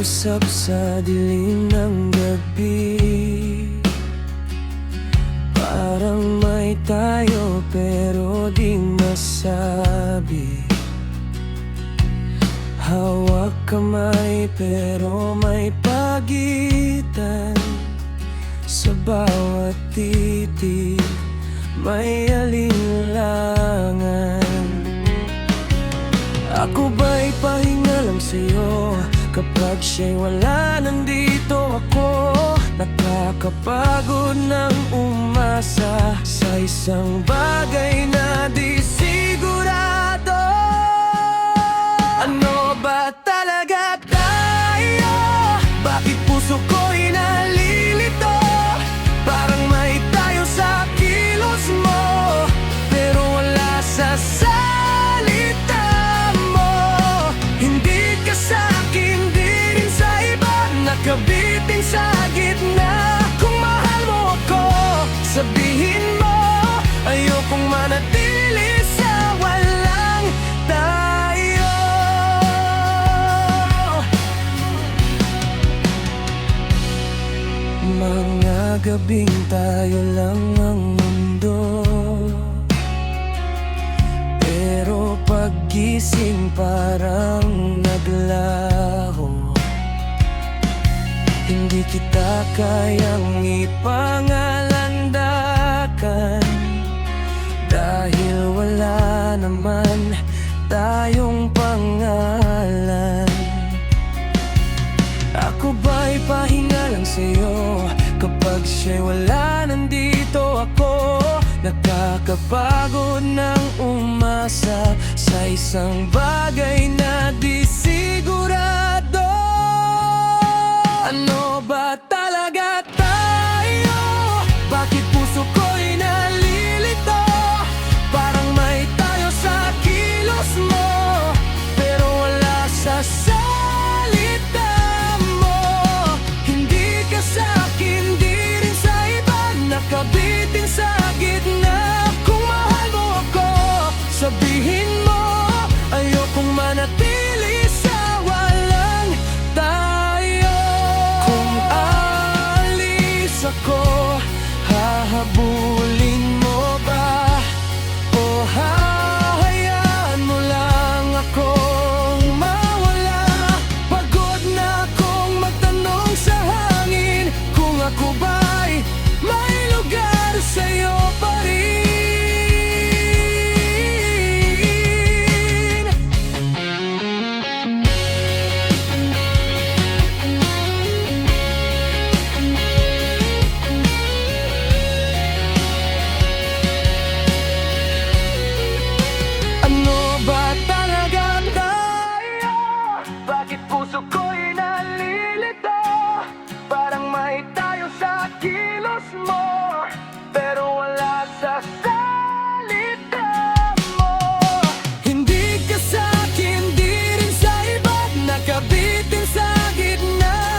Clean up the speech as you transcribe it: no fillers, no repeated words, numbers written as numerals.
Nag-uusap sa dilim ng gabi, parang may tayo pero di masabi. Hawak kamay pero may pagitan. Sa bawat titig may alinlangan. Ako ba'y pahinga lang sa'yo? Kapag siya'y wala, nandito ako. Nakakapagod ng umasa sa isang bagay na di sigurado. Ano ba talaga tayo? Bakit puso ko'y nalilito? Parang may tayo sa kilos mo, pero wala sa salita mo. Hindi ka sa'kin, di rin sa iba. Nakabitin sa gitna. Kung mahal mo ako, sabihin mo. Ayokong manatili sa walang tayo. Mga gabing tayo lang ang mundo, pero paggising parang naglaho. Hindi kita kayang ipangalandakan, dahil wala naman tayong pangalan. Ako ba'y pahinga lang sa'yo? Kapag siya'y wala, nandito ako. Nakakapagod ng umasa sa isang bagay na di sigurado. Ano ba talaga tayo? Bakit puso ko'y nalilito? Parang may tayo sa kilos mo, pero wala sa salita mo. Hindi ka sa'kin, di rin sa iba. Nakabitin sa gitna. Kung mahal mo ako, sabihin mo. Ayokong manatili sa walang tayo. Kung alis ako, hahabulin mo ba? O hahayaan mo lang akong mawala? Pagod na akong magtanong sa hangin kung ako ba'y may lugar sa'yo pa rin. Ano ba talaga tayo? Bakit puso ko'y nalilito? Parang may tayo sa kilos mo, pero wala sa salita mo. Hindi ka sa'kin, di rin sa iba. Nakabitin sa gitna.